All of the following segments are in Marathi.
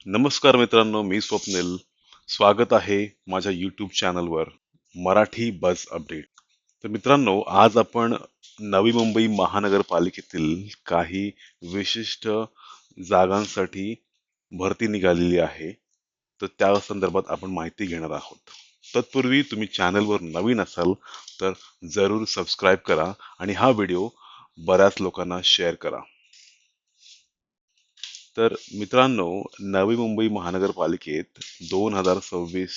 नमस्कार मित्रांनो, मी स्वप्नील. स्वागत आहे माझ्या यूट्यूब चॅनलवर मराठी बस अपडेट. तर मित्रांनो, आज आपण नवी मुंबई महानगरपालिकेतील काही विशिष्ट जागांसाठी भरती निघालेली आहे. तर त्या संदर्भात आपण माहिती घेणार आहोत. तत्पूर्वी तुम्ही चॅनलवर नवीन असाल तर जरूर सबस्क्राईब करा आणि हा व्हिडिओ बऱ्याच लोकांना शेअर करा. तर मित्रांनो, नवी मुंबई महानगरपालिकेत 2026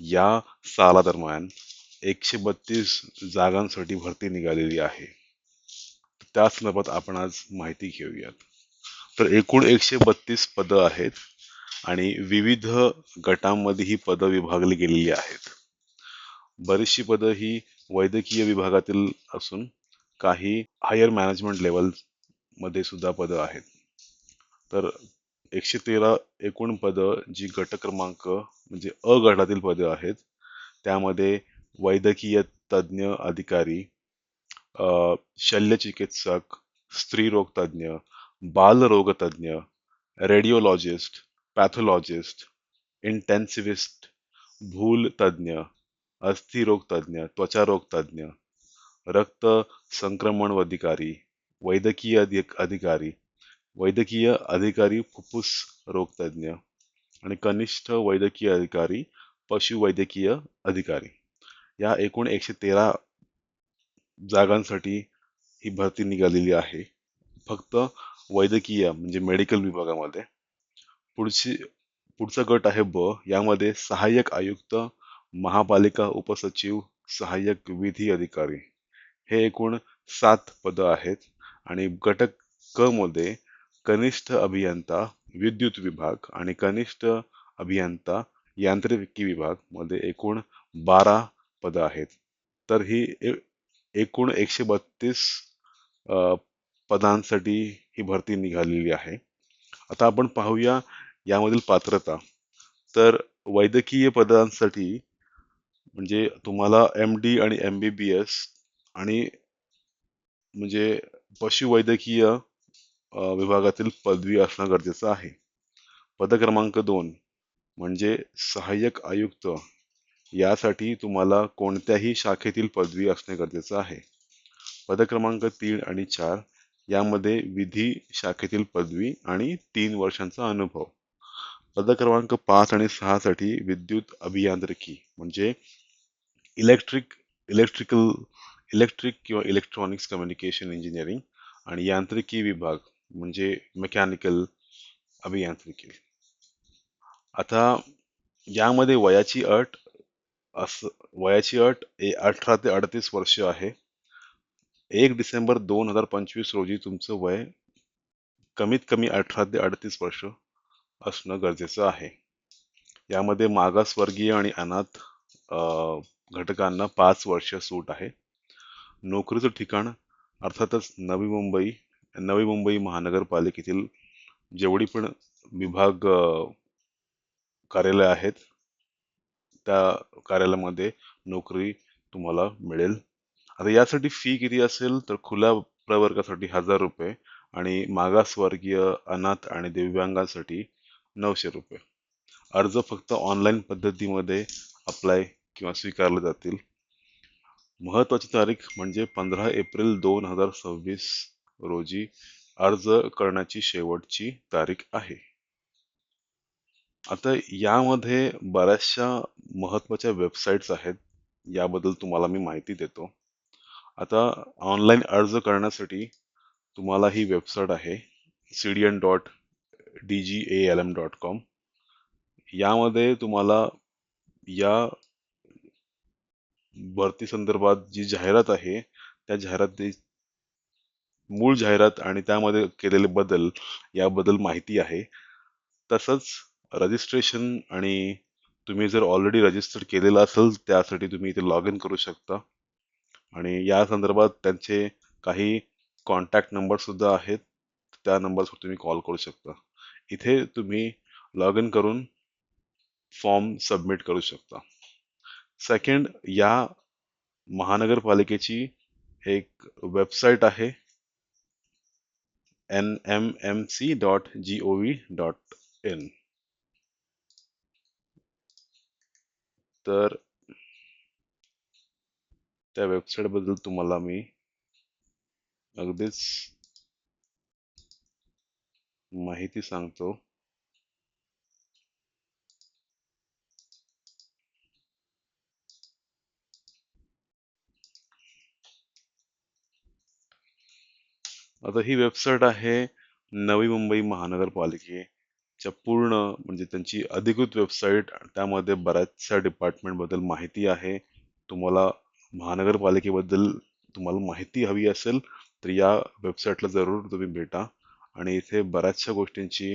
या सालादरम्यान 132 जागांसाठी भरती निघालेली आहे. त्या संदर्भात आपण आज माहिती घेऊयात. तर एकूण 132 पदं आहेत आणि विविध गटांमध्ये ही पदं विभागली गेलेली आहेत. बरीचशी पदं ही वैद्यकीय विभागातील असून काही हायर मॅनेजमेंट लेवल मध्ये सुद्धा पदं आहेत. तर 113 एकूण पदं जी गट क्रमांक म्हणजे अ गटातील पदे आहेत. त्यामध्ये वैद्यकीय तज्ञ अधिकारी, शल्यचिकित्सक, स्त्रीरोग तज्ञ, बालरोग तज्ञ, रेडिओलॉजिस्ट, पॅथॉलॉजिस्ट, इंटेन्सिव्हिस्ट, भूल तज्ञ, अस्थिरोग तज्ञ, त्वचारोग तज्ञ, रक्त संक्रमण अधिकारी, वैद्यकीय अधिकारी, वैद्यकीय अधिकारी फुफ्फुस रोग तज्ञ आणि कनिष्ठ वैद्यकीय अधिकारी पशुवैद्यकीय अधिकारी या एकूण 113 जागांसाठी ही भरती निघालेली आहे. फक्त वैद्यकीय म्हणजे मेडिकल विभागामध्ये. पुढची पुढचा गट आहे ब, यामध्ये सहाय्यक आयुक्त, महापालिका उपसचिव, सहाय्यक विधी अधिकारी हे एकूण 7 पदं आहेत. आणि गट क मध्ये कनिष्ठ अभियंता विद्युत विभाग आणि कनिष्ठ अभियंता यांत्रिकी विभाग मध्ये एकूण 12 पदं आहेत. तर ही एकूण 132 पदांसाठी ही भरती निघालेली आहे. आता आपण पाहूया यामधील पात्रता. तर वैद्यकीय पदांसाठी म्हणजे तुम्हाला MD आणि MBBS आणि म्हणजे पशुवैद्यकीय विभागातील पदवी असणं गरजेचं आहे. पद क्रमांक 2 म्हणजे सहाय्यक आयुक्त, यासाठी तुम्हाला कोणत्याही शाखेतील पदवी असणे गरजेचं आहे. पद क्रमांक 3 आणि 4 यामध्ये विधी शाखेतील पदवी आणि 3 वर्षांचा अनुभव. पद क्रमांक 5 आणि 6 साठी विद्युत अभियांत्रिकी म्हणजे इलेक्ट्रिक इलेक्ट्रिकल इलेक्ट्रिक किंवा इलेक्ट्रॉनिक्स कम्युनिकेशन इंजिनिअरिंग आणि यांत्रिकी विभाग म्हणजे मेकॅनिकल अभियांत्रिकी. आता यामध्ये असं वयाची अट 18 ते 38 वर्ष आहे. 1 डिसेंबर 2025 रोजी तुमचं वय कमीत कमी 18 ते 38 वर्ष असणं गरजेचं आहे. यामध्ये मागासवर्गीय आणि अनाथ घटकांना 5 वर्ष सूट आहे. नोकरीचं ठिकाण अर्थातच नवी मुंबई महानगरपालिकेतील जेवढी पण विभाग कार्यालय आहेत त्या कार्यालयामध्ये नोकरी तुम्हाला मिळेल. आता यासाठी फी किती असेल तर खुल्या प्रवर्गासाठी 1000 रुपये आणि मागासवर्गीय अनाथ आणि दिव्यांगांसाठी 900 रुपये. अर्ज फक्त ऑनलाईन पद्धतीमध्ये अप्लाय किंवा स्वीकारले जातील. महत्वाची तारीख म्हणजे 15 एप्रिल 2026 रोजी अर्ज करण्याची शेवटची तारीख आहे. आता यामध्ये बऱ्याचशा महत्वाच्या वेबसाईट्स आहेत, याबद्दल तुम्हाला मी माहिती देतो. आता ऑनलाईन अर्ज करण्यासाठी तुम्हाला ही वेबसाईट आहे cdn.dgalm.com. यामध्ये तुम्हाला या भरती संदर्भात जी जाहिरात आहे त्या जाहिराती मूळ जाहिरात आणि त्यामध्ये केलेले बदल याबद्दल माहिती आहे. तसंच रजिस्ट्रेशन आणि तुम्ही जर ऑलरेडी रजिस्टर केलेलं असेल त्यासाठी तुम्ही इथे लॉग इन करू शकता आणि या संदर्भात त्यांचे काही कॉन्टॅक्ट नंबर सुद्धा आहेत. त्या नंबरवर तुम्ही कॉल करू शकता. इथे तुम्ही लॉग इन करून फॉर्म सबमिट करू शकता. सेकंड, या महानगरपालिकेची एक वेबसाईट आहे nmmc.gov.in. तर त्या वेबसाईट बद्दल तुम्हाला मी अगदीच माहिती सांगतो. आता ही वेबसाईट आहे नवी मुंबई महानगरपालिकेच्या पूर्ण, म्हणजे त्यांची अधिकृत वेबसाईट. त्यामध्ये बऱ्याचशा डिपार्टमेंट बद्दल माहिती आहे. तुम्हाला महानगरपालिकेबद्दल तुम्हाला माहिती हवी असेल तर या वेबसाईटला जरूर तुम्ही भेटा. आणि इथे बऱ्याचशा गोष्टींची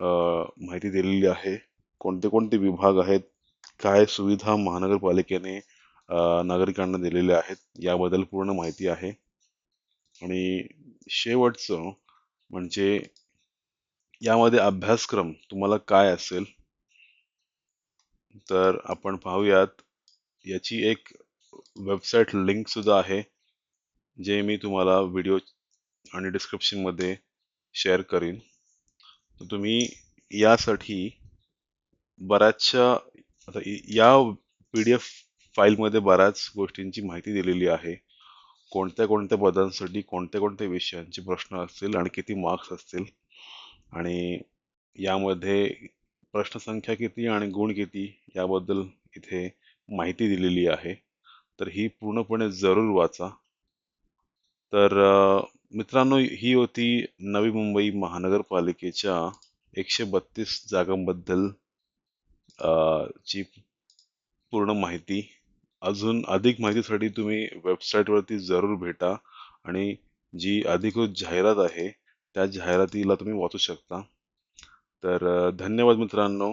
माहिती दिलेली आहे. कोणते कोणते विभाग आहेत, काय सुविधा महानगरपालिकेने नागरिकांना दिलेल्या आहेत, याबद्दल पूर्ण माहिती आहे. आणि शेवटचं म्हणजे यामध्ये अभ्यासक्रम तुम्हाला काय असेल, तर आपण पाहूयात. याची एक वेबसाईट लिंक सुद्धा आहे, जे मी तुम्हाला व्हिडिओ आणि डिस्क्रिप्शन मध्ये शेअर करीन. तर तुम्ही यासाठी बऱ्याचशा, आता या PDF फाईलमध्ये बऱ्याच गोष्टींची माहिती दिलेली आहे. कोणत्या कोणत्या पदांसाठी कोणत्या कोणत्या विषयांचे प्रश्न असतील आणि किती मार्क्स असतील, आणि यामध्ये प्रश्नसंख्या किती आणि गुण किती याबद्दल इथे माहिती दिलेली आहे. तर ही पूर्णपणे जरूर वाचा. तर मित्रांनो, ही होती नवी मुंबई महानगरपालिकेच्या 132 जागांबद्दल ची पूर्ण माहिती. अजून अधिक माहितीसाठी तुम्ही वेबसाईटवरती जरूर भेटा आणि जी अधिकृत जाहिरात आहे त्या जाहिरातीला तुम्ही वाचू शकता. तर धन्यवाद मित्रांनो.